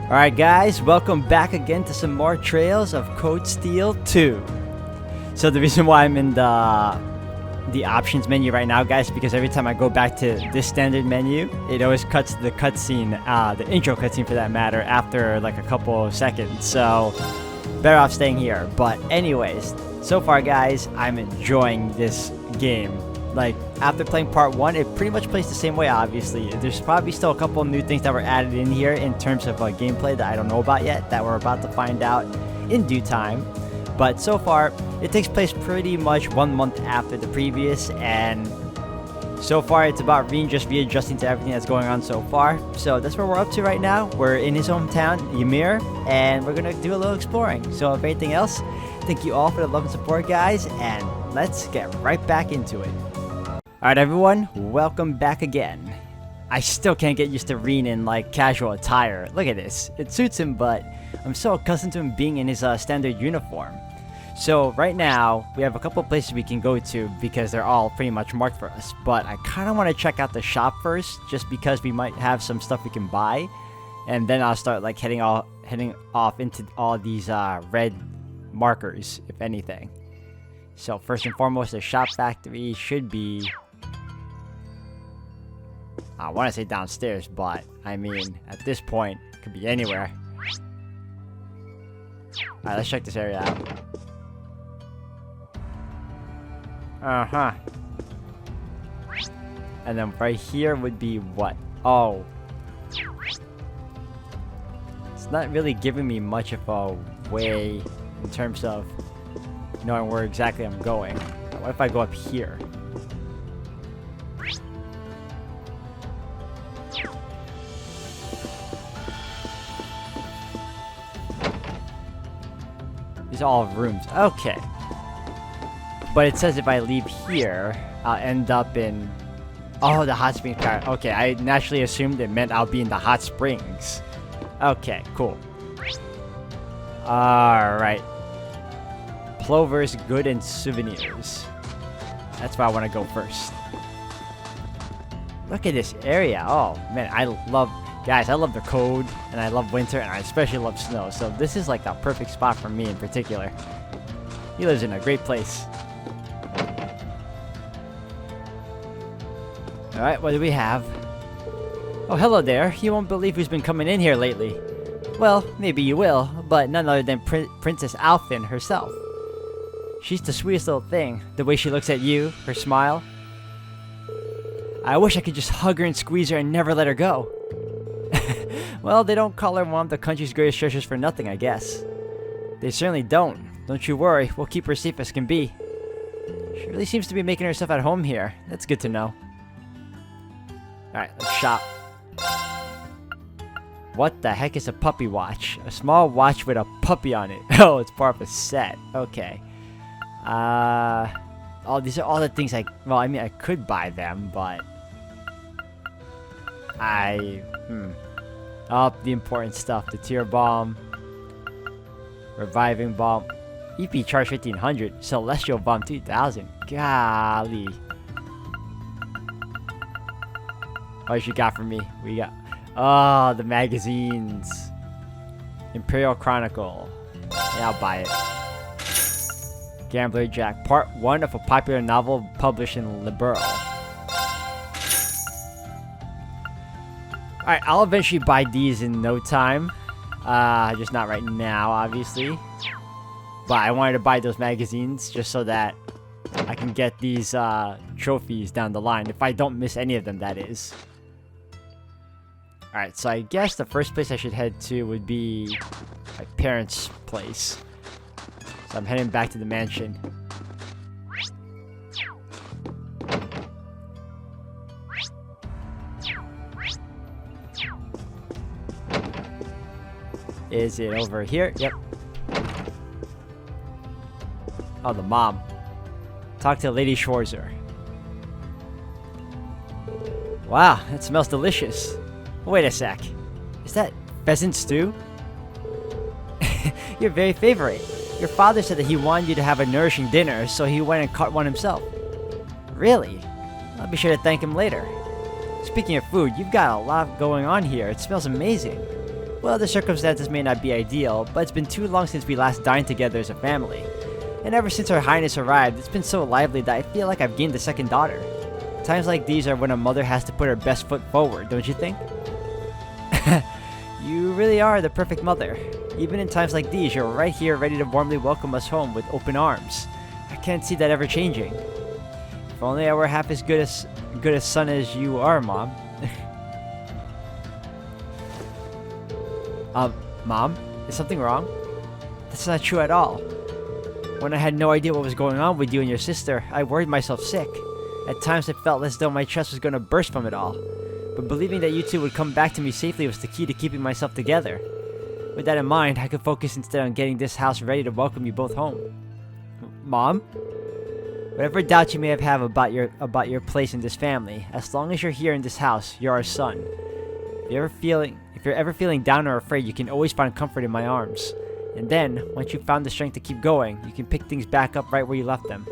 Alright guys, welcome back again to some more Trails of Cold Steel 2. So the reason why I'm in the options menu right now, guys, because every time I go back to this standard menu, it always cuts the cutscene, the intro cutscene for that matter, after like a couple of seconds. So better off staying here. But anyways, so far guys, I'm enjoying this game. Like, after playing part 1, it pretty much plays the same way, obviously. There's probably still a couple new things that were added in here in terms of gameplay that I don't know about yet, that we're about to find out in due time. But so far, it takes place pretty much 1 month after the previous, and so far it's about Rean just readjusting to everything that's going on so far. So that's where we're up to right now. We're in his hometown, Ymir, and we're gonna do a little exploring. So if anything else, thank you all for the love and support, guys, and let's get right back into it. Alright everyone, welcome back again. I still can't get used to Rean in like casual attire. Look at this. It suits him, but I'm so accustomed to him being in his standard uniform. So right now, we have a couple places we can go to because they're all pretty much marked for us. But I kind of want to check out the shop first, just because we might have some stuff we can buy. And then I'll start like heading off into all these red markers, if anything. So first and foremost, the shop factory should be... I want to say downstairs, but I mean, at this point, it could be anywhere. Alright, let's check this area out. Uh-huh. And then right here would be what? Oh. It's not really giving me much of a way in terms of knowing where exactly I'm going. What if I go up here? These are all rooms. Okay. But it says if I leave here, I'll end up in... Oh, the hot springs. Okay, I naturally assumed it meant I'll be in the hot springs. Okay, cool. Alright. Plover's Good and Souvenirs. That's where I want to go first. Look at this area. Oh, man, I love... Guys, I love the cold, and I love winter, and I especially love snow. So this is like a perfect spot for me in particular. He lives in a great place. Alright, what do we have? Oh, hello there. You won't believe who's been coming in here lately. Well, maybe you will, but none other than Princess Alphin herself. She's the sweetest little thing. The way she looks at you, her smile. I wish I could just hug her and squeeze her and never let her go. Well, they don't call her one of the country's greatest treasures for nothing, I guess. They certainly don't. Don't you worry, we'll keep her safe as can be. She really seems to be making herself at home here. That's good to know. Alright, let's shop. What the heck is a puppy watch? A small watch with a puppy on it. Oh, it's part of a set. Okay. Oh, these are all the things well, I mean, I could buy them, but... Oh, the important stuff. The Tear Bomb. Reviving Bomb. EP Charge 1500. Celestial Bomb 2000. Golly. What you got for me? We got... Oh, the magazines. Imperial Chronicle. Yeah, I'll buy it. Gambler Jack. Part 1 of a popular novel published in Liberal. Alright, I'll eventually buy these in no time. Just not right now, obviously. But I wanted to buy those magazines just so that I can get these trophies down the line. If I don't miss any of them, that is. Alright, so I guess the first place I should head to would be my parents' place. So I'm heading back to the mansion. Is it over here? Yep. Oh, the mom. Talk to Lady Schwarzer. Wow, that smells delicious. Wait a sec. Is that pheasant stew? Your very favorite. Your father said that he wanted you to have a nourishing dinner, so he went and caught one himself. Really? I'll be sure to thank him later. Speaking of food, you've got a lot going on here. It smells amazing. Well, the circumstances may not be ideal, but it's been too long since we last dined together as a family. And ever since Her Highness arrived, it's been so lively that I feel like I've gained a second daughter. Times like these are when a mother has to put her best foot forward, don't you think? You really are the perfect mother. Even in times like these, you're right here ready to warmly welcome us home with open arms. I can't see that ever changing. If only I were half as good a son as you are, Mom. Mom? Is something wrong? That's not true at all. When I had no idea what was going on with you and your sister, I worried myself sick. At times it felt as though my chest was going to burst from it all. But believing that you two would come back to me safely was the key to keeping myself together. With that in mind, I could focus instead on getting this house ready to welcome you both home. Mom? Whatever doubts you may have about your place in this family, as long as you're here in this house, you're our son. If you're ever feeling down or afraid, you can always find comfort in my arms. And then, once you've found the strength to keep going, you can pick things back up right where you left them.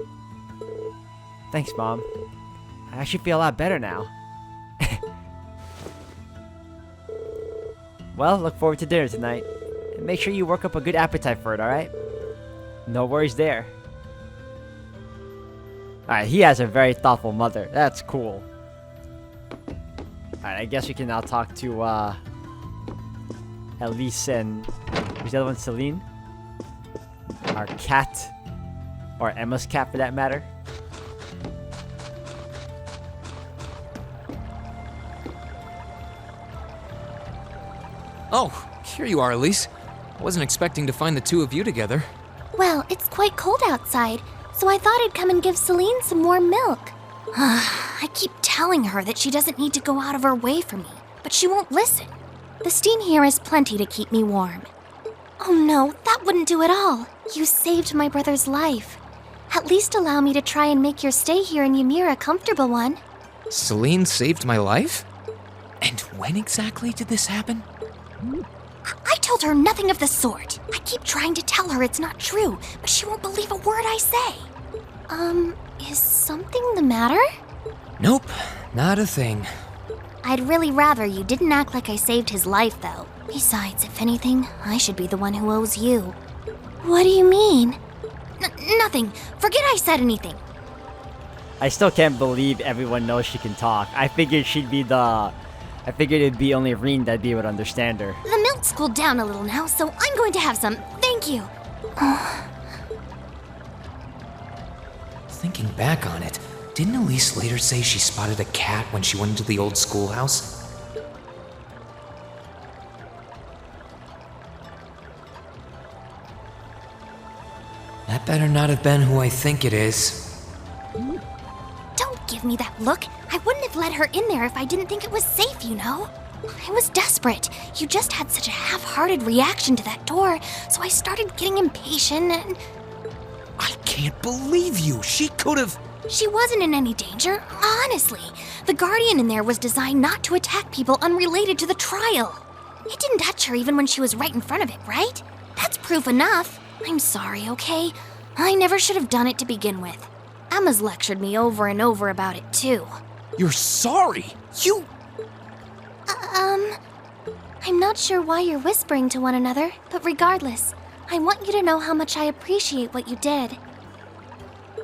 Thanks, Mom. I actually feel a lot better now. Well, look forward to dinner tonight. And make sure you work up a good appetite for it, alright? No worries there. Alright, he has a very thoughtful mother. That's cool. Alright, I guess we can now talk to, Elise and... who's the other one? Celine? Our cat. Or Emma's cat, for that matter. Oh, here you are, Elise. I wasn't expecting to find the two of you together. Well, it's quite cold outside, so I thought I'd come and give Celine some warm milk. I keep telling her that she doesn't need to go out of her way for me, but she won't listen. The steam here is plenty to keep me warm. Oh no, that wouldn't do at all. You saved my brother's life. At least allow me to try and make your stay here in Ymir a comfortable one. Celine saved my life? And when exactly did this happen? I told her nothing of the sort. I keep trying to tell her it's not true, but she won't believe a word I say. Is something the matter? Nope, not a thing. I'd really rather you didn't act like I saved his life, though. Besides, if anything, I should be the one who owes you. What do you mean? Nothing. Forget I said anything. I still can't believe everyone knows she can talk. I figured it'd be only Reen that'd be able to understand her. The milk's cooled down a little now, so I'm going to have some. Thank you. Thinking back on it, didn't Elise later say she spotted a cat when she went into the old schoolhouse? That better not have been who I think it is. Don't give me that look. I wouldn't have let her in there if I didn't think it was safe, you know? I was desperate. You just had such a half-hearted reaction to that door, so I started getting impatient and... I can't believe you! She could've... She wasn't in any danger, honestly. The Guardian in there was designed not to attack people unrelated to the trial. It didn't touch her even when she was right in front of it, right? That's proof enough. I'm sorry, okay? I never should have done it to begin with. Emma's lectured me over and over about it, too. You're sorry? You... I'm not sure why you're whispering to one another, but regardless, I want you to know how much I appreciate what you did.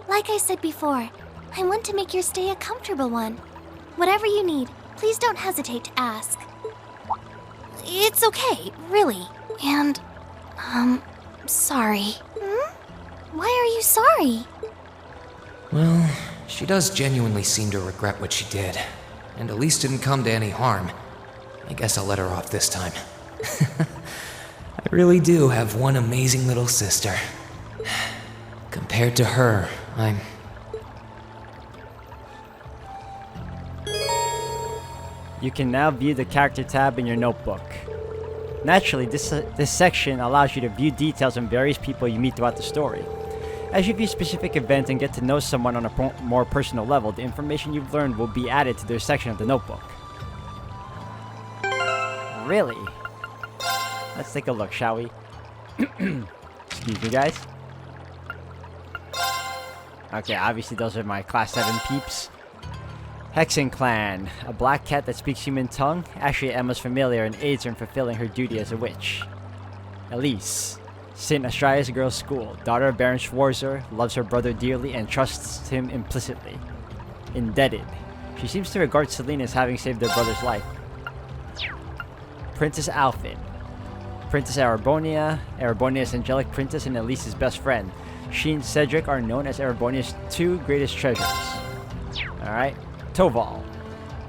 Like I said before, I want to make your stay a comfortable one. Whatever you need, please don't hesitate to ask. It's okay, really. And, sorry. Why are you sorry? Well, she does genuinely seem to regret what she did. And Elise didn't come to any harm. I guess I'll let her off this time. I really do have one amazing little sister. Compared to her, I'm... You can now view the character tab in your notebook. Naturally, this section allows you to view details on various people you meet throughout the story. As you view specific events and get to know someone on a more personal level, the information you've learned will be added to their section of the notebook. Really? Let's take a look, shall we? Excuse me, guys. Okay, obviously those are my Class 7 peeps. Hexen Clan, a black cat that speaks human tongue. Actually, Emma's familiar and aids her in fulfilling her duty as a witch. Elise, St. Astria's girls' school, daughter of Baron Schwarzer, loves her brother dearly and trusts him implicitly. Indebted, she seems to regard Celine as having saved their brother's life. Princess Alfin, Princess Arabonia, Arabonia's angelic princess and Elise's best friend. She and Cedric are known as Arabonia's two greatest treasures. Alright. Toval,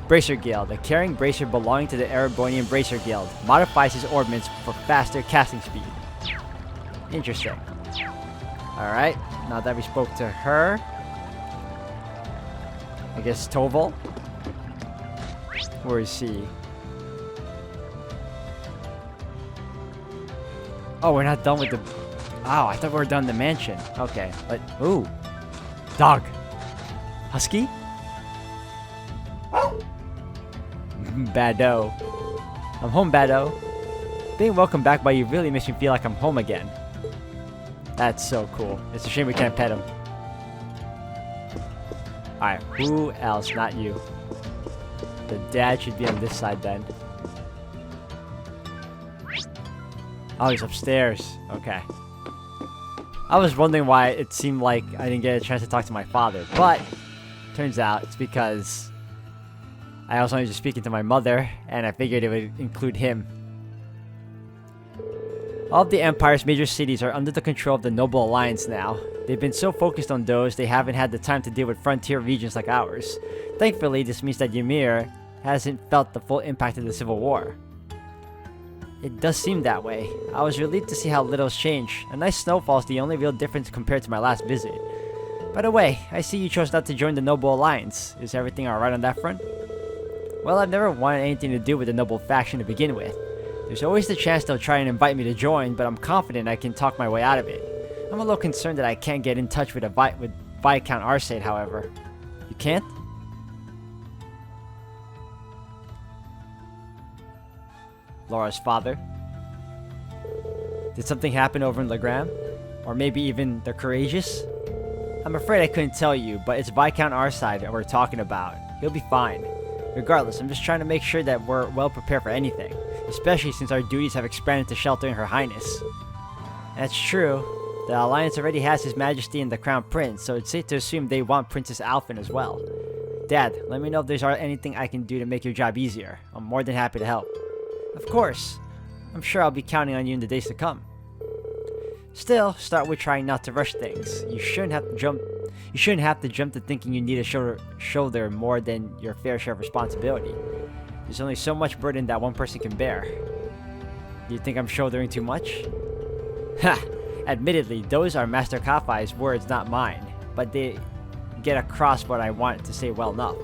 Bracer Guild, a caring bracer belonging to the Arabonian Bracer Guild. Modifies his ordnance for faster casting speed. Interesting. Alright, now that we spoke to her, I guess Toval? Where is he? Oh, we're not done with the... Oh, I thought we were done with the mansion. Okay, but... Ooh. Dog. Husky? Bado. I'm home, Bado. Being welcomed back by you really makes me feel like I'm home again. That's so cool. It's a shame we can't pet him. Alright, who else? Not you. The dad should be on this side then. Oh, he's upstairs. Okay. I was wondering why it seemed like I didn't get a chance to talk to my father, but turns out it's because I also wanted to speak to my mother, and I figured it would include him. All of the Empire's major cities are under the control of the Noble Alliance now. They've been so focused on those, they haven't had the time to deal with frontier regions like ours. Thankfully, this means that Ymir hasn't felt the full impact of the Civil War. It does seem that way. I was relieved to see how little's changed. A nice snowfall is the only real difference compared to my last visit. By the way, I see you chose not to join the Noble Alliance. Is everything alright on that front? Well, I've never wanted anything to do with the Noble faction to begin with. There's always the chance they'll try and invite me to join, but I'm confident I can talk my way out of it. I'm a little concerned that I can't get in touch with Viscount Arcade, however. You can't? Laura's father. Did something happen over in Legram? Or maybe even the Courageous? I'm afraid I couldn't tell you, but it's Viscount Arcade that we're talking about. He'll be fine. Regardless, I'm just trying to make sure that we're well prepared for anything, especially since our duties have expanded to sheltering Her Highness. That's true. The Alliance already has His Majesty and the Crown Prince, so it's safe to assume they want Princess Alfin as well. Dad, let me know if there's anything I can do to make your job easier. I'm more than happy to help. Of course. I'm sure I'll be counting on you in the days to come. Still, start with trying not to rush things. You shouldn't have to jump to thinking you need to shoulder more than your fair share of responsibility. There's only so much burden that one person can bear. Do you think I'm shouldering too much? Ha! Admittedly, those are Master Kafai's words, not mine, but they get across what I want to say well enough.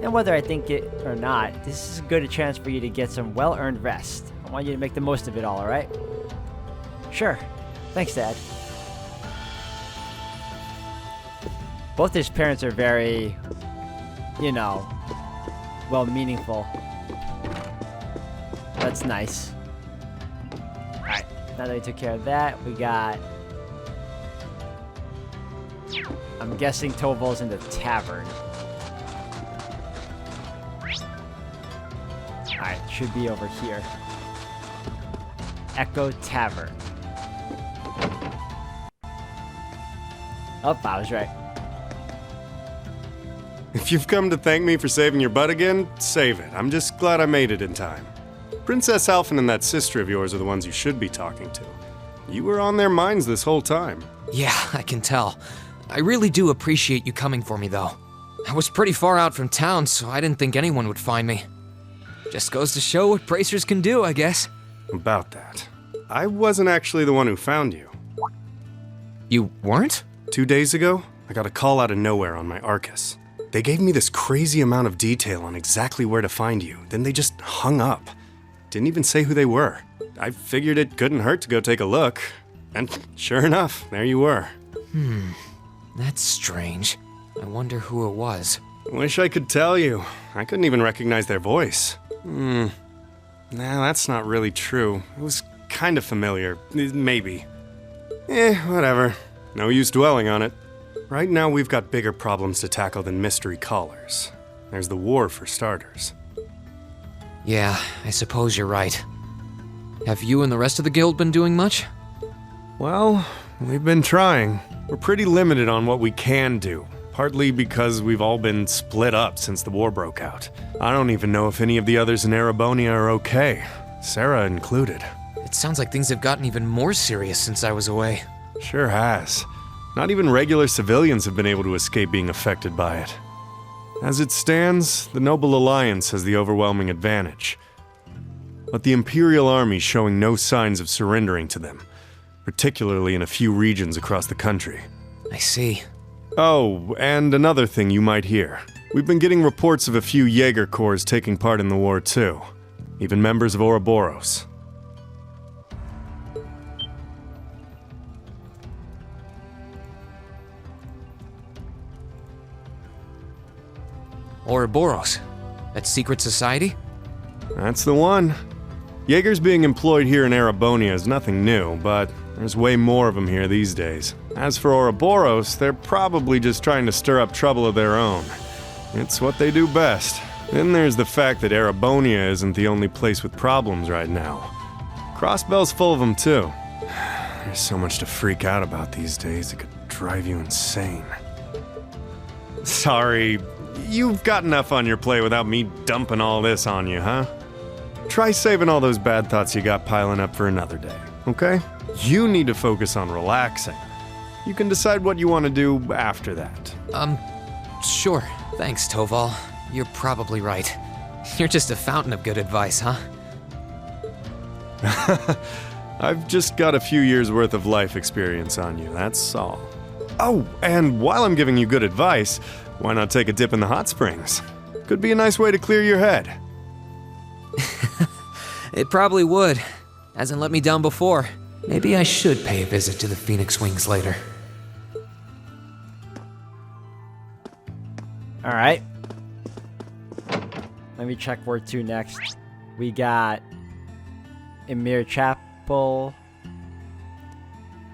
And whether I think it or not, this is as good a chance for you to get some well-earned rest. I want you to make the most of it all, alright? Sure. Thanks, Dad. Both his parents are very, you know, well-meaningful. That's nice. Alright, now that we took care of that, we got... I'm guessing Toval's in the tavern. Alright, should be over here. Echo Tavern. Oh, I was right. If you've come to thank me for saving your butt again, save it. I'm just glad I made it in time. Princess Alfin and that sister of yours are the ones you should be talking to. You were on their minds this whole time. Yeah, I can tell. I really do appreciate you coming for me, though. I was pretty far out from town, so I didn't think anyone would find me. Just goes to show what bracers can do, I guess. About that. I wasn't actually the one who found you. You weren't? 2 days ago, I got a call out of nowhere on my Arcus. They gave me this crazy amount of detail on exactly where to find you, then they just hung up. Didn't even say who they were. I figured it couldn't hurt to go take a look. And sure enough, there you were. That's strange. I wonder who it was. Wish I could tell you. I couldn't even recognize their voice. Nah, that's not really true. It was kind of familiar. Maybe. Whatever. No use dwelling on it. Right now we've got bigger problems to tackle than mystery callers. There's the war for starters. Yeah, I suppose you're right. Have you and the rest of the guild been doing much? Well, we've been trying. We're pretty limited on what we can do, partly because we've all been split up since the war broke out. I don't even know if any of the others in Erebonia are okay, Sarah included. It sounds like things have gotten even more serious since I was away. Sure has. Not even regular civilians have been able to escape being affected by it. As it stands, the Noble Alliance has the overwhelming advantage. But the Imperial Army's showing no signs of surrendering to them, particularly in a few regions across the country. I see. Oh, and another thing you might hear. We've been getting reports of a few Jaeger Corps taking part in the war too. Even members of Ouroboros. Ouroboros? That secret society? That's the one. Jaegers being employed here in Erebonia is nothing new, but there's way more of them here these days. As for Ouroboros, they're probably just trying to stir up trouble of their own. It's what they do best. Then there's the fact that Erebonia isn't the only place with problems right now. Crossbell's full of them too. There's so much to freak out about these days, it could drive you insane. Sorry, you've got enough on your plate without me dumping all this on you, huh? Try saving all those bad thoughts you got piling up for another day, okay? You need to focus on relaxing. You can decide what you want to do after that. Sure. Thanks, Toval. You're probably right. You're just a fountain of good advice, huh? I've just got a few years worth of life experience on you, that's all. Oh, and while I'm giving you good advice, why not take a dip in the hot springs? Could be a nice way to clear your head. It probably would. Hasn't let me down before. Maybe I should pay a visit to the Phoenix Wings later. Alright. Let me check where to next. We got Ymir Chapel.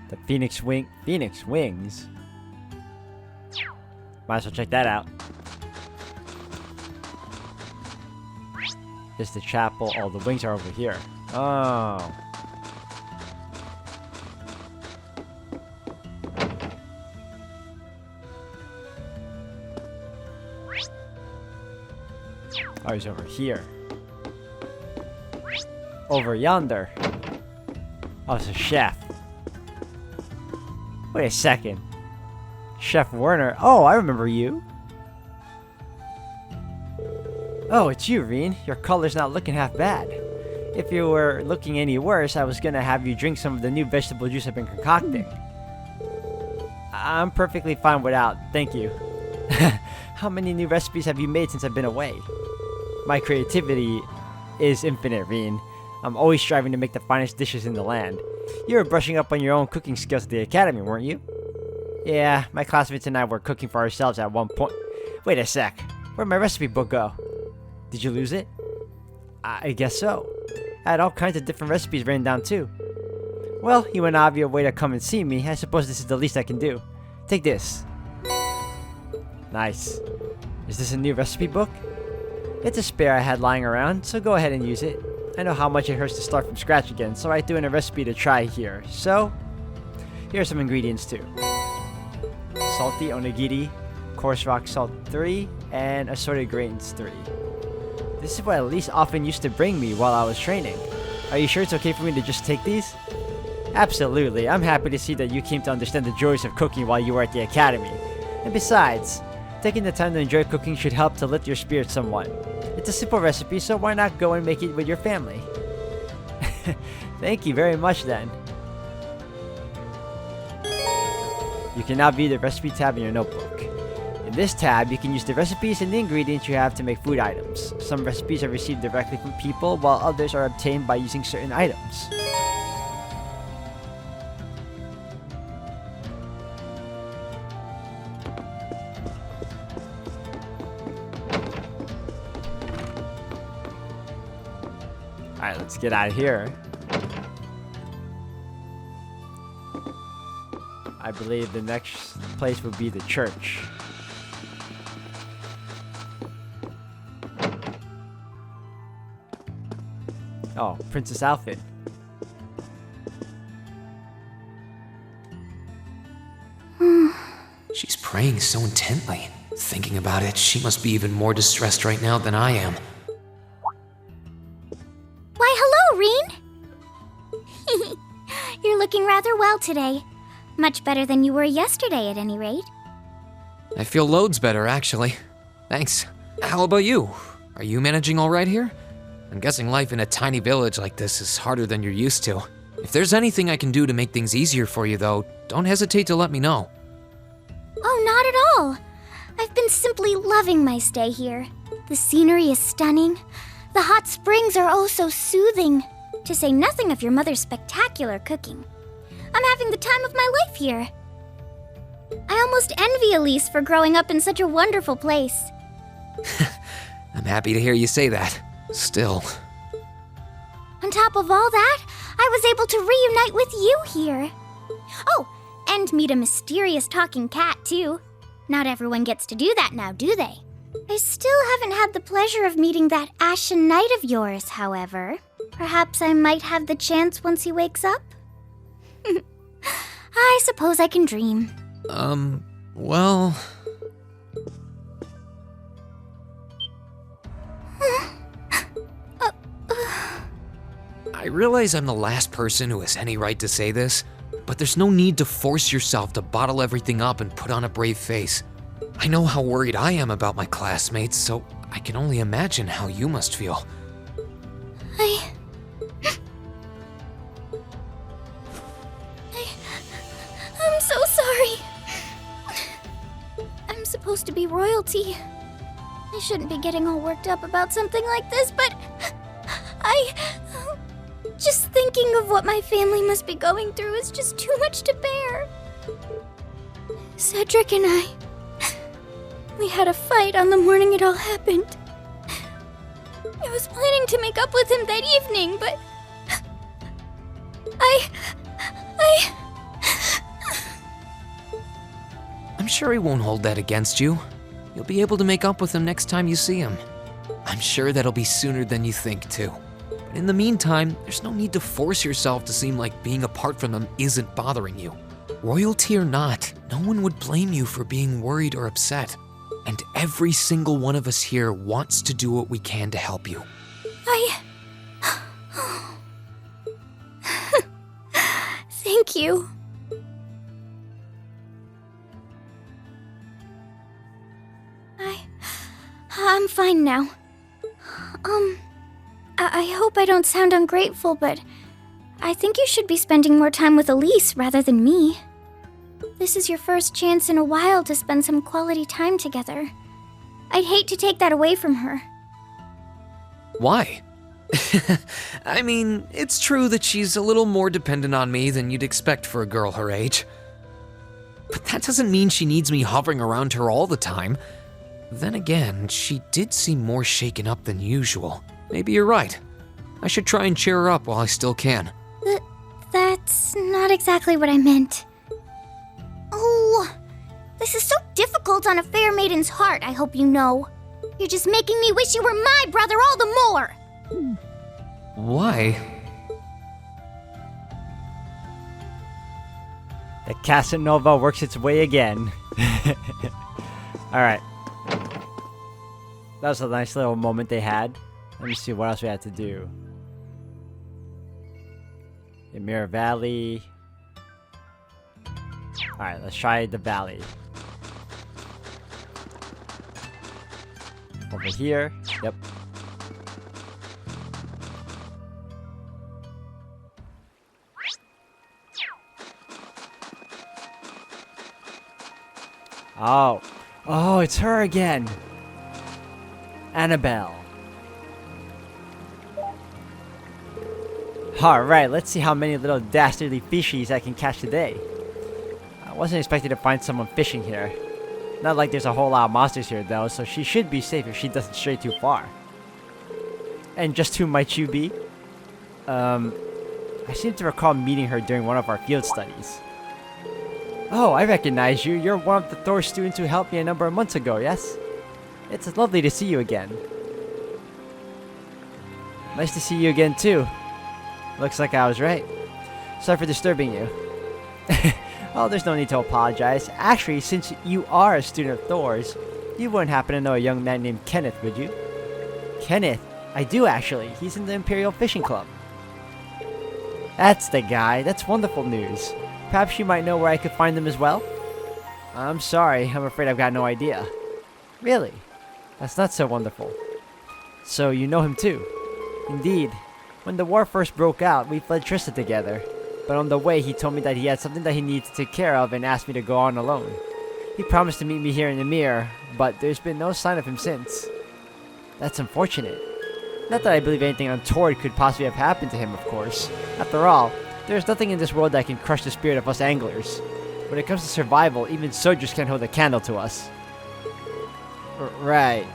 The Phoenix Wings? Might as well check that out. Is the chapel. Oh, the wings are over here. Oh. Oh, he's over here. Over yonder. Oh, it's a chef. Wait a second. Chef Werner. Oh, I remember you. Oh, it's you, Reen. Your color's not looking half bad. If you were looking any worse, I was gonna have you drink some of the new vegetable juice I've been concocting. I'm perfectly fine without, thank you. How many new recipes have you made since I've been away? My creativity is infinite, Reen. I'm always striving to make the finest dishes in the land. You were brushing up on your own cooking skills at the academy, weren't you? Yeah, my classmates and I were cooking for ourselves at one point. Wait a sec. Where'd my recipe book go? Did you lose it? I guess so. I had all kinds of different recipes written down too. Well, you went out of your way to come and see me. I suppose this is the least I can do. Take this. Nice. Is this a new recipe book? It's a spare I had lying around, so go ahead and use it. I know how much it hurts to start from scratch again, so I threw in a recipe to try here. So, here are some ingredients too. Salty onigiri, coarse rock salt 3, and assorted grains 3. This is what Elise often used to bring me while I was training. Are you sure it's okay for me to just take these? Absolutely. I'm happy to see that you came to understand the joys of cooking while you were at the academy. And besides, taking the time to enjoy cooking should help to lift your spirits somewhat. It's a simple recipe, so why not go and make it with your family? Thank you very much then. You can now view the recipe tab in your notebook. In this tab, you can use the recipes and the ingredients you have to make food items. Some recipes are received directly from people, while others are obtained by using certain items. Alright, let's get out of here. I believe the next place would be the church. Oh, princess outfit. She's praying so intently. Thinking about it, she must be even more distressed right now than I am. Why, hello, Reen! You're looking rather well today. Much better than you were yesterday, at any rate. I feel loads better, actually. Thanks. How about you? Are you managing all right here? I'm guessing life in a tiny village like this is harder than you're used to. If there's anything I can do to make things easier for you, though, don't hesitate to let me know. Oh, not at all. I've been simply loving my stay here. The scenery is stunning. The hot springs are oh so soothing. To say nothing of your mother's spectacular cooking. I'm having the time of my life here. I almost envy Elise for growing up in such a wonderful place. I'm happy to hear you say that. Still. On top of all that, I was able to reunite with you here. Oh, and meet a mysterious talking cat, too. Not everyone gets to do that now, do they? I still haven't had the pleasure of meeting that Ashen Knight of yours, however. Perhaps I might have the chance once he wakes up? I suppose I can dream. Well... I realize I'm the last person who has any right to say this, but there's no need to force yourself to bottle everything up and put on a brave face. I know how worried I am about my classmates, so I can only imagine how you must feel. I'm so sorry. I'm supposed to be royalty. I shouldn't be getting all worked up about something like this, but just thinking of what my family must be going through is just too much to bear. Cedric and we had a fight on the morning it all happened. I was planning to make up with him that evening, but I'm sure he won't hold that against you. You'll be able to make up with him next time you see him. I'm sure that'll be sooner than you think, too. But in the meantime, there's no need to force yourself to seem like being apart from them isn't bothering you. Royalty or not, no one would blame you for being worried or upset. And every single one of us here wants to do what we can to help you. Thank you. I'm fine now. I hope I don't sound ungrateful, but I think you should be spending more time with Elise rather than me. This is your first chance in a while to spend some quality time together. I'd hate to take that away from her. Why? I mean, it's true that she's a little more dependent on me than you'd expect for a girl her age. But that doesn't mean she needs me hovering around her all the time. Then again, she did seem more shaken up than usual. Maybe you're right. I should try and cheer her up while I still can. That's not exactly what I meant. Oh, this is so difficult on a fair maiden's heart, I hope you know. You're just making me wish you were my brother all the more. Why? The Casanova works its way again. Alright. That was a nice little moment they had. Let me see what else we had to do. Ymir Valley. Alright, let's try the valley. Over here. Yep. Oh, it's her again. Annabelle. Alright, let's see how many little dastardly fishies I can catch today. I wasn't expecting to find someone fishing here. Not like there's a whole lot of monsters here though, so she should be safe if she doesn't stray too far. And just who might you be? I seem to recall meeting her during one of our field studies. Oh, I recognize you. You're one of the Thor students who helped me a number of months ago, yes? It's lovely to see you again. Nice to see you again, too. Looks like I was right. Sorry for disturbing you. Oh, there's no need to apologize. Actually, since you are a student of Thor's, you wouldn't happen to know a young man named Kenneth, would you? Kenneth? I do, actually. He's in the Imperial Fishing Club. That's the guy. That's wonderful news. Perhaps you might know where I could find him as well? I'm sorry. I'm afraid I've got no idea. Really? That's not so wonderful. So you know him too? Indeed. When the war first broke out, we fled Trista together. But on the way, he told me that he had something that he needed to take care of and asked me to go on alone. He promised to meet me here in Ymir, but there's been no sign of him since. That's unfortunate. Not that I believe anything untoward could possibly have happened to him, of course. After all, there's nothing in this world that can crush the spirit of us anglers. When it comes to survival, even soldiers can't hold a candle to us. Right.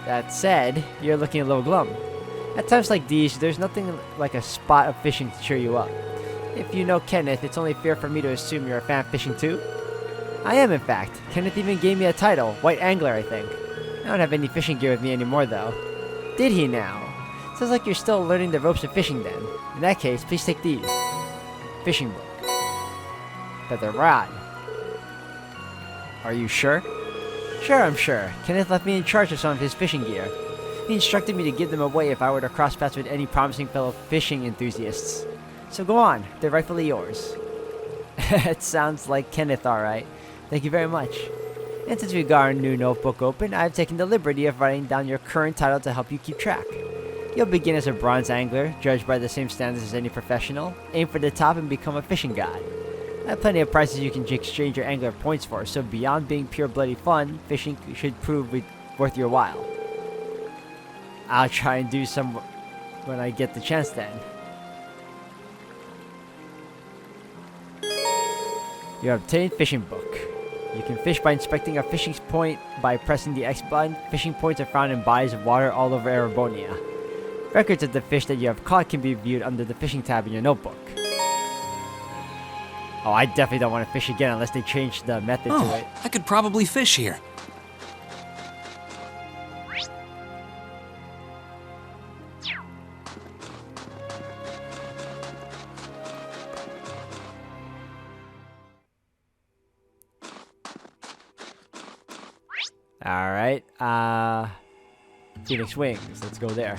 That said, you're looking a little glum. At times like these, there's nothing like a spot of fishing to cheer you up. If you know Kenneth, it's only fair for me to assume you're a fan of fishing too. I am, in fact. Kenneth even gave me a title, White Angler, I think. I don't have any fishing gear with me anymore, though. Did he now? Sounds like you're still learning the ropes of fishing then. In that case, please take these. Fishing book. Feather rod. Are you sure? Sure, I'm sure. Kenneth left me in charge of some of his fishing gear. He instructed me to give them away if I were to cross paths with any promising fellow fishing enthusiasts. So go on, they're rightfully yours. It sounds like Kenneth, alright. Thank you very much. And since we've got our new notebook open, I've taken the liberty of writing down your current title to help you keep track. You'll begin as a bronze angler, judged by the same standards as any professional, aim for the top and become a fishing god. I have plenty of prizes you can exchange your angler points for, so beyond being pure bloody fun, fishing should prove worth your while. I'll try and do some when I get the chance then. You have obtained fishing book. You can fish by inspecting a fishing point by pressing the X button. Fishing points are found in bodies of water all over Erebonia. Records of the fish that you have caught can be viewed under the fishing tab in your notebook. Oh, I definitely don't want to fish again unless they change the method to it. I could probably fish here. Alright, Phoenix Wings, let's go there.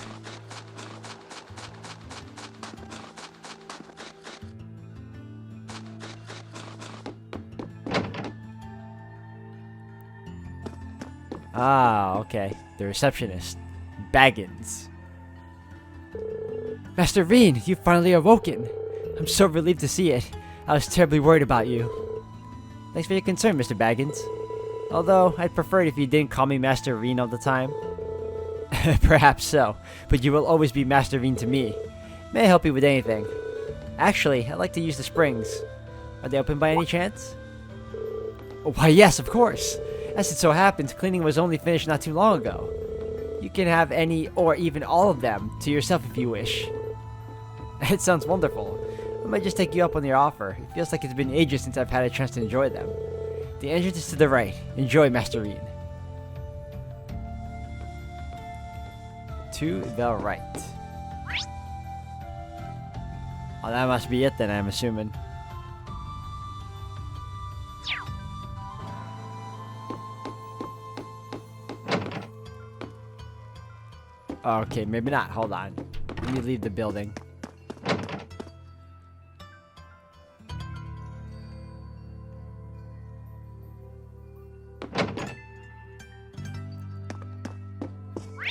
Ah, okay, the receptionist, Baggins. Master Veen, you've finally awoken. I'm so relieved to see it. I was terribly worried about you. Thanks for your concern, Mr. Baggins. Although, I'd prefer it if you didn't call me Master Veen all the time. Perhaps so, but you will always be Master Veen to me. May I help you with anything? Actually, I'd like to use the springs. Are they open by any chance? Why, yes, of course. As it so happens, cleaning was only finished not too long ago. You can have any, or even all of them, to yourself if you wish. It sounds wonderful. I might just take you up on your offer. It feels like it's been ages since I've had a chance to enjoy them. The entrance is to the right. Enjoy, Master Veen. To the right. Oh, that must be it then, I'm assuming. Okay, maybe not. Hold on. Let me leave the building.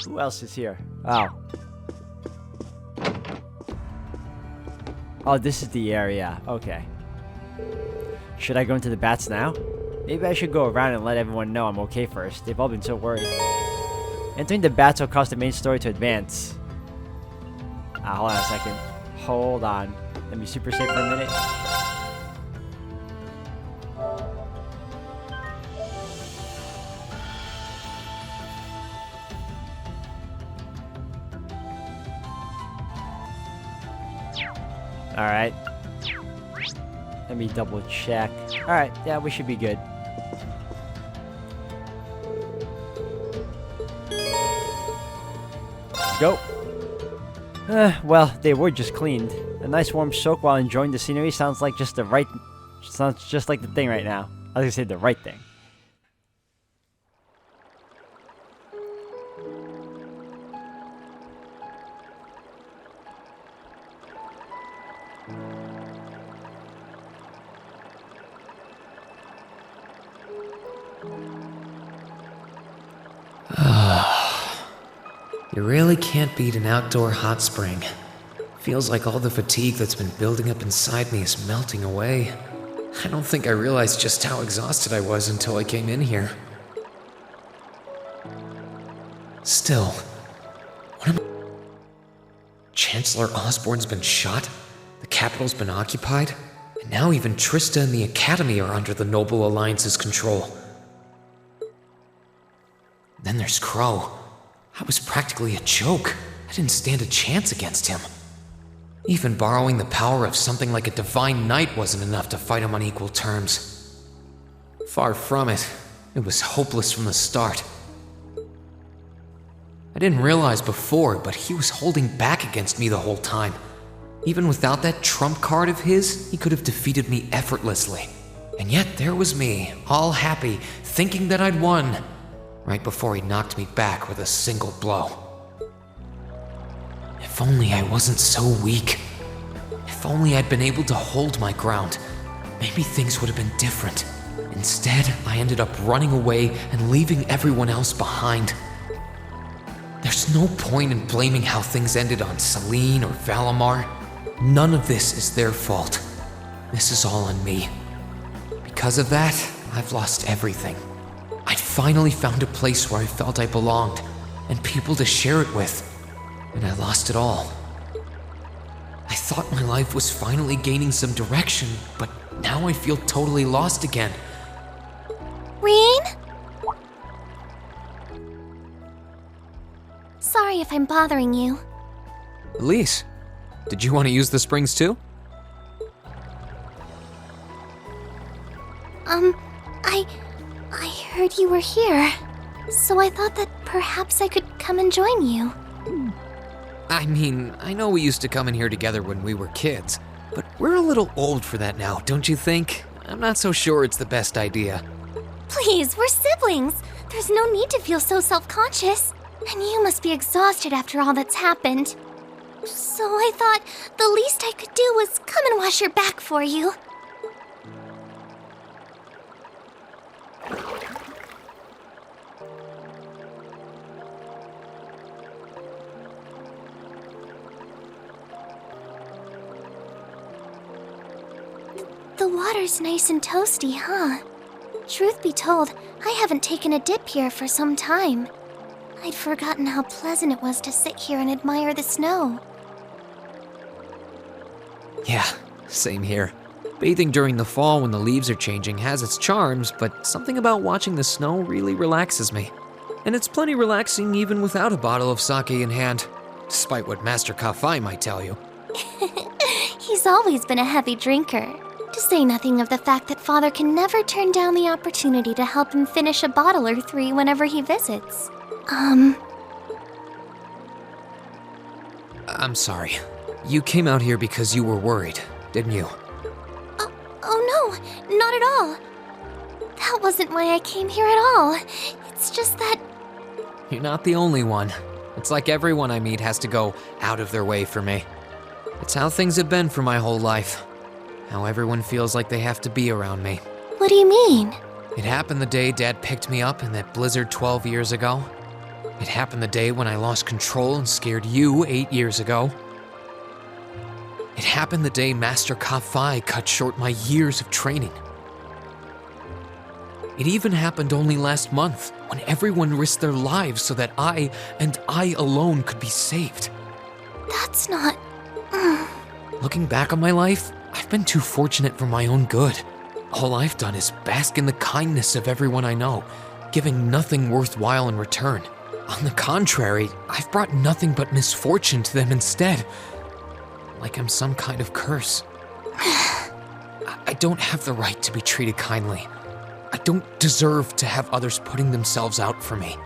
Who else is here? Oh. Oh, this is the area. Okay. Should I go into the bats now? Maybe I should go around and let everyone know I'm okay first. They've all been so worried. Entering the bats will cause the main story to advance. Hold on a second. Hold on. Let me super save for a minute. Alright. Let me double check. Alright, yeah, we should be good. go. Well, they were just cleaned. A nice warm soak while enjoying the scenery sounds just like the thing right now. I was gonna say the right thing. You really can't beat an outdoor hot spring. Feels like all the fatigue that's been building up inside me is melting away. I don't think I realized just how exhausted I was until I came in here. Still, Chancellor Osborne's been shot, the capital's been occupied, and now even Trista and the Academy are under the Noble Alliance's control. Then there's Crow. I was practically a joke. I didn't stand a chance against him. Even borrowing the power of something like a divine knight wasn't enough to fight him on equal terms. Far from it. It was hopeless from the start. I didn't realize before, but he was holding back against me the whole time. Even without that trump card of his, he could have defeated me effortlessly. And yet there was me, all happy, thinking that I'd won, right before he knocked me back with a single blow. If only I wasn't so weak. If only I'd been able to hold my ground, maybe things would have been different. Instead, I ended up running away and leaving everyone else behind. There's no point in blaming how things ended on Celine or Valimar. None of this is their fault. This is all on me. Because of that, I've lost everything. I'd finally found a place where I felt I belonged, and people to share it with, and I lost it all. I thought my life was finally gaining some direction, but now I feel totally lost again. Reen? Sorry if I'm bothering you. Elise, did you want to use the springs too? I heard you were here, so I thought that perhaps I could come and join you. I mean, I know we used to come in here together when we were kids, but we're a little old for that now, don't you think? I'm not so sure it's the best idea. Please, we're siblings. There's no need to feel so self-conscious. And you must be exhausted after all that's happened. So I thought the least I could do was come and wash your back for you. The water's nice and toasty, huh? Truth be told, I haven't taken a dip here for some time. I'd forgotten how pleasant it was to sit here and admire the snow. Yeah, same here. Bathing during the fall when the leaves are changing has its charms, but something about watching the snow really relaxes me. And it's plenty relaxing even without a bottle of sake in hand, despite what Master Kafai might tell you. He's always been a heavy drinker. To say nothing of the fact that Father can never turn down the opportunity to help him finish a bottle or three whenever he visits. I'm sorry. You came out here because you were worried, didn't you? Oh no, not at all. That wasn't why I came here at all. It's just that... You're not the only one. It's like everyone I meet has to go out of their way for me. It's how things have been for my whole life. How everyone feels like they have to be around me. What do you mean? It happened the day Dad picked me up in that blizzard 12 years ago. It happened the day when I lost control and scared you 8 years ago. It happened the day Master Kafai cut short my years of training. It even happened only last month, when everyone risked their lives so that I, and I alone, could be saved. That's not... Looking back on my life, I've been too fortunate for my own good. All I've done is bask in the kindness of everyone I know, giving nothing worthwhile in return. On the contrary, I've brought nothing but misfortune to them instead. Like I'm some kind of curse. I don't have the right to be treated kindly. I don't deserve to have others putting themselves out for me.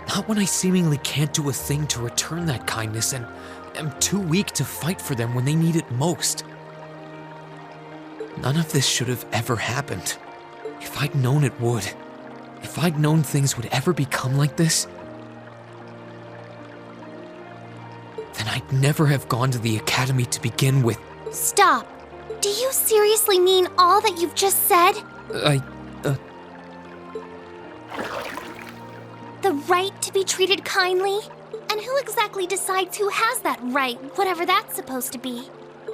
Not when I seemingly can't do a thing to return that kindness and am too weak to fight for them when they need it most. None of this should have ever happened. If I'd known it would, if I'd known things would ever become like this, then I'd never have gone to the academy to begin with. Stop. Do you seriously mean all that you've just said? The right to be treated kindly? And who exactly decides who has that right, whatever that's supposed to be?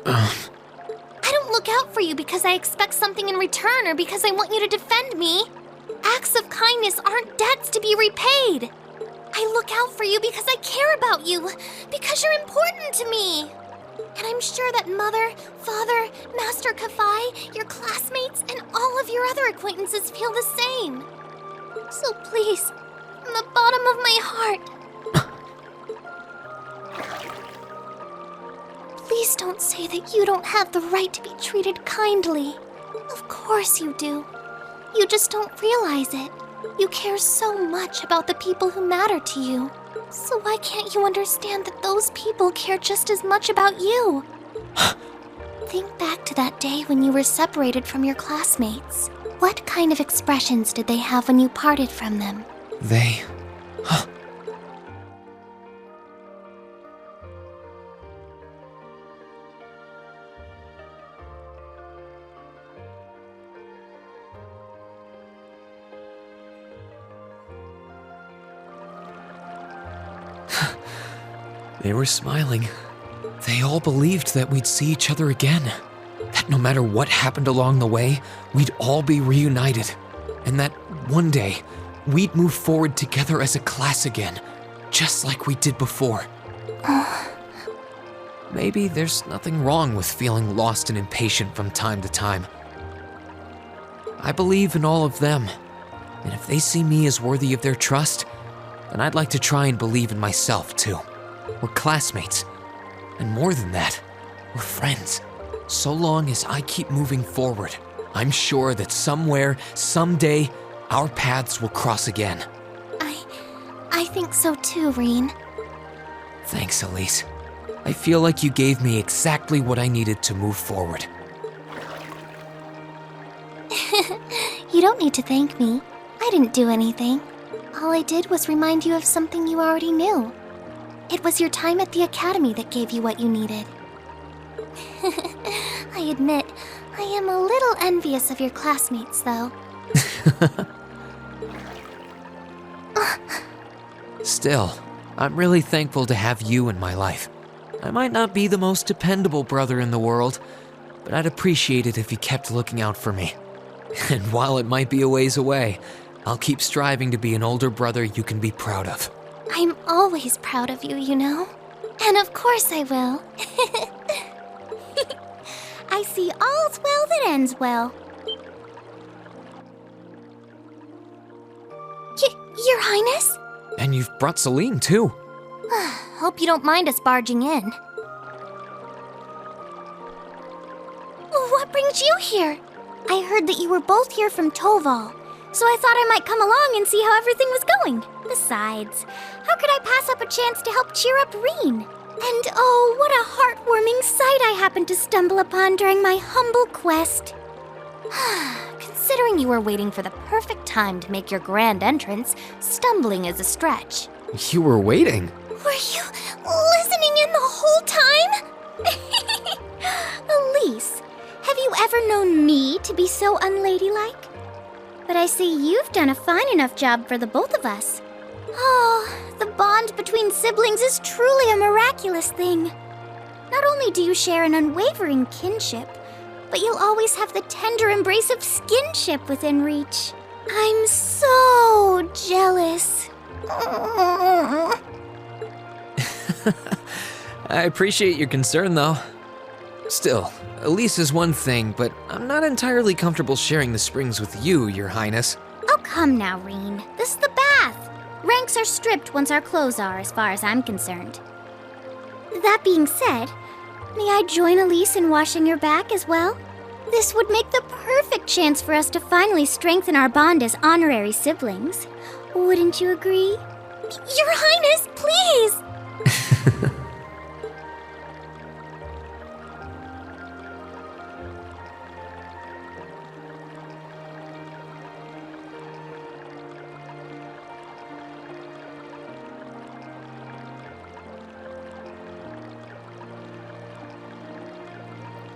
I don't look out for you because I expect something in return or because I want you to defend me. Acts of kindness aren't debts to be repaid. I look out for you because I care about you, because you're important to me. And I'm sure that Mother, Father, Master Kafai, your classmates, and all of your other acquaintances feel the same. So please, from the bottom of my heart, please don't say that you don't have the right to be treated kindly. Of course you do. You just don't realize it. You care so much about the people who matter to you. So why can't you understand that those people care just as much about you? Think back to that day when you were separated from your classmates. What kind of expressions did they have when you parted from them? They... They were smiling. They all believed that we'd see each other again. That no matter what happened along the way, we'd all be reunited. And that one day, we'd move forward together as a class again, just like we did before. Maybe there's nothing wrong with feeling lost and impatient from time to time. I believe in all of them, and if they see me as worthy of their trust, then I'd like to try and believe in myself too. We're classmates, and more than that, we're friends. So long as I keep moving forward, I'm sure that somewhere, someday, our paths will cross again. I think so too, Reen. Thanks, Elise. I feel like you gave me exactly what I needed to move forward. You don't need to thank me. I didn't do anything. All I did was remind you of something you already knew. It was your time at the academy that gave you what you needed. I admit, I am a little envious of your classmates, though. Still, I'm really thankful to have you in my life. I might not be the most dependable brother in the world, but I'd appreciate it if you kept looking out for me. And while it might be a ways away, I'll keep striving to be an older brother you can be proud of. I'm always proud of you, you know? And of course I will. I see all's well that ends well. Your Highness? And you've brought Celine, too. Hope you don't mind us barging in. What brings you here? I heard that you were both here from Toval, so I thought I might come along and see how everything was going. Besides, how could I pass up a chance to help cheer up Reen? And oh, what a heartwarming sight I happened to stumble upon during my humble quest. Considering you were waiting for the perfect time to make your grand entrance, stumbling is a stretch. You were waiting? Were you listening in the whole time? Elise, have you ever known me to be so unladylike? But I see you've done a fine enough job for the both of us. Oh, the bond between siblings is truly a miraculous thing. Not only do you share an unwavering kinship, but you'll always have the tender embrace of skinship within reach. I'm so jealous. I appreciate your concern, though. Still, Elise is one thing, but I'm not entirely comfortable sharing the springs with you, Your Highness. Oh, come now, Reen. This is the bath. Ranks are stripped once our clothes are, as far as I'm concerned. That being said, may I join Elise in washing your back as well? This would make the perfect chance for us to finally strengthen our bond as honorary siblings. Wouldn't you agree? Your Highness, please!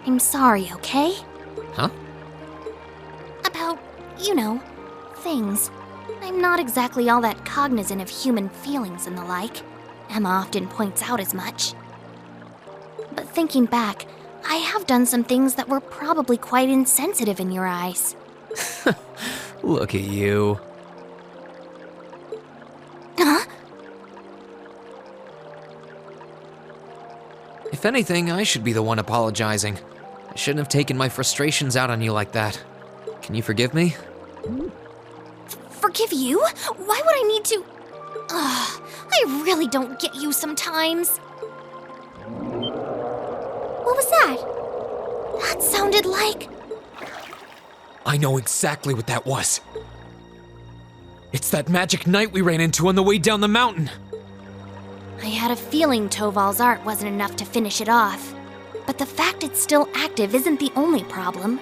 I'm sorry, okay? Huh? About, things. I'm not exactly all that cognizant of human feelings and the like. Emma often points out as much. But thinking back, I have done some things that were probably quite insensitive in your eyes. Look at you. Huh? If anything, I should be the one apologizing. I shouldn't have taken my frustrations out on you like that. Can you forgive me? Forgive you? Why would I need to? Ugh, I really don't get you sometimes. What was that? That sounded like... I know exactly what that was. It's that magic knight we ran into on the way down the mountain. I had a feeling Toval's art wasn't enough to finish it off. But the fact it's still active isn't the only problem.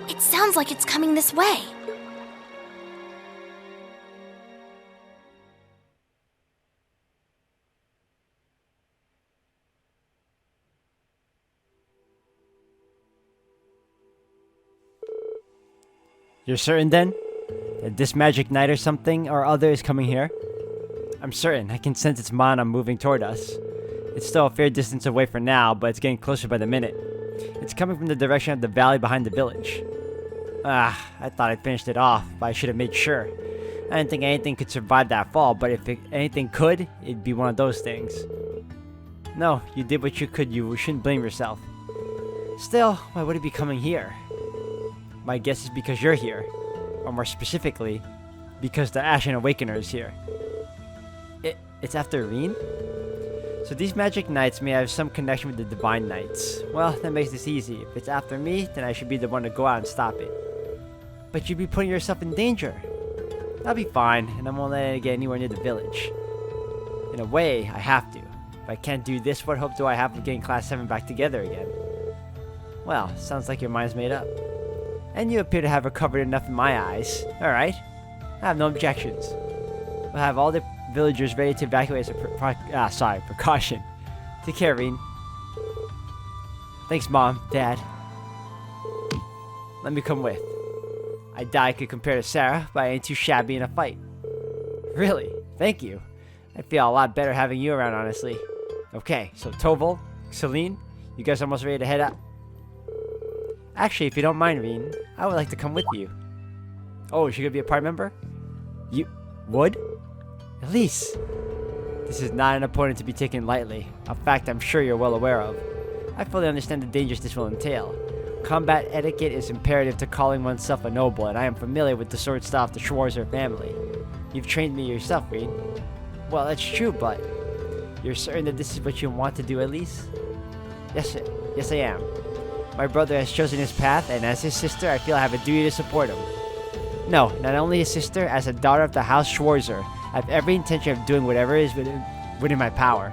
It sounds like it's coming this way. You're certain then? That this magic knight or something or other is coming here? I'm certain. I can sense its mana moving toward us. It's still a fair distance away for now, but it's getting closer by the minute. It's coming from the direction of the valley behind the village. I thought I'd finished it off, but I should have made sure. I didn't think anything could survive that fall, but if anything could, it'd be one of those things. No, you did what you could. You shouldn't blame yourself. Still, why would it be coming here? My guess is because you're here. Or more specifically, because the Ashen Awakener is here. It's after Reen? So these magic knights may have some connection with the Divine Knights. Well, that makes this easy. If it's after me, then I should be the one to go out and stop it. But you'd be putting yourself in danger. I'll be fine, and I won't let it get anywhere near the village. In a way, I have to. If I can't do this, what hope do I have of getting Class 7 back together again? Well, sounds like your mind's made up. And you appear to have recovered enough in my eyes. Alright. I have no objections. We'll have all the villagers ready to evacuate as a precaution. Take care, Reen. Thanks, Mom, Dad. Let me come with. I doubt I could compare to Sarah, but I ain't too shabby in a fight. Really? Thank you. I feel a lot better having you around, honestly. Okay, so Toval, Celine, you guys almost ready to head out? Actually, if you don't mind, Reen, I would like to come with you. Oh, she could be a party member? You would? Elise! This is not an opponent to be taken lightly, a fact I'm sure you're well aware of. I fully understand the dangers this will entail. Combat etiquette is imperative to calling oneself a noble, and I am familiar with the sword style of the Schwarzer family. You've trained me yourself, Reen. Well, that's true, but you're certain that this is what you want to do, Elise? Yes, sir. Yes, I am. My brother has chosen his path, and as his sister, I feel I have a duty to support him. No, not only his sister, as a daughter of the House Schwarzer, I have every intention of doing whatever is within my power.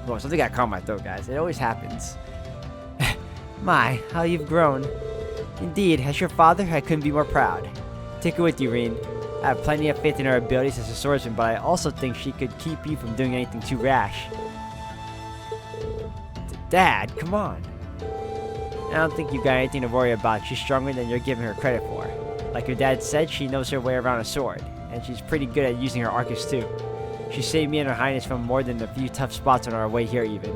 Whoa, something got caught in my throat, guys. It always happens. My, how you've grown. Indeed, as your father, I couldn't be more proud. Take her with you, Reen. I have plenty of faith in her abilities as a swordsman, but I also think she could keep you from doing anything too rash. Dad, come on. I don't think you've got anything to worry about. She's stronger than you're giving her credit for. Like your dad said, she knows her way around a sword, and she's pretty good at using her arcus too. She saved me and her highness from more than a few tough spots on our way here even.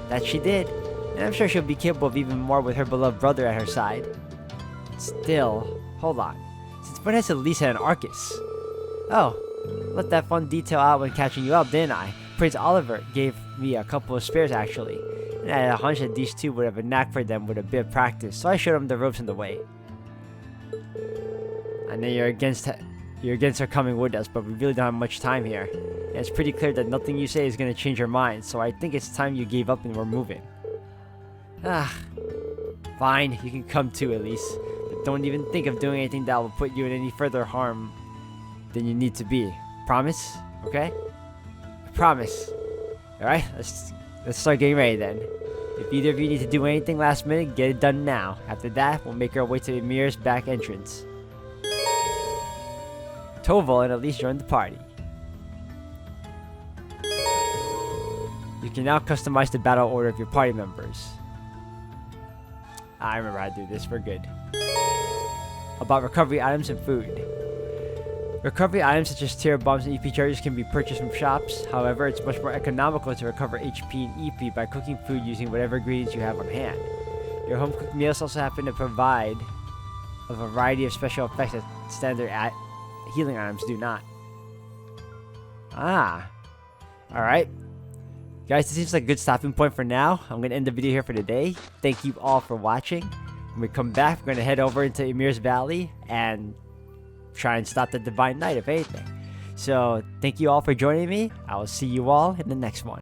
That she did, and I'm sure she'll be capable of even more with her beloved brother at her side. Still, hold on. Since when has Elise had an arcus? Oh, let that fun detail out when catching you up, didn't I? Prince Oliver gave me a couple of spares actually, and I had a hunch that these two would have a knack for them with a bit of practice, so I showed them the ropes and the way. I know you're against her coming with us, but we really don't have much time here. And it's pretty clear that nothing you say is going to change her mind, so I think it's time you gave up and we're moving. Fine, you can come too, Elise. But don't even think of doing anything that will put you in any further harm than you need to be. Promise? Okay? I promise. Alright, let's start getting ready then. If either of you need to do anything last minute, get it done now. After that, we'll make our way to Ymir's back entrance. Toval and Elise join the party. You can now customize the battle order of your party members. I remember how to do this, we're good. About recovery items and food. Recovery items such as tier bombs and EP charges can be purchased from shops. However, it's much more economical to recover HP and EP by cooking food using whatever ingredients you have on hand. Your home cooked meals also happen to provide a variety of special effects that standard healing items do not. Alright. Guys, this seems like a good stopping point for now. I'm going to end the video here for today. Thank you all for watching. When we come back, we're going to head over into Ymir's Valley and try and stop the Divine Knight, if anything. So, thank you all for joining me. I will see you all in the next one.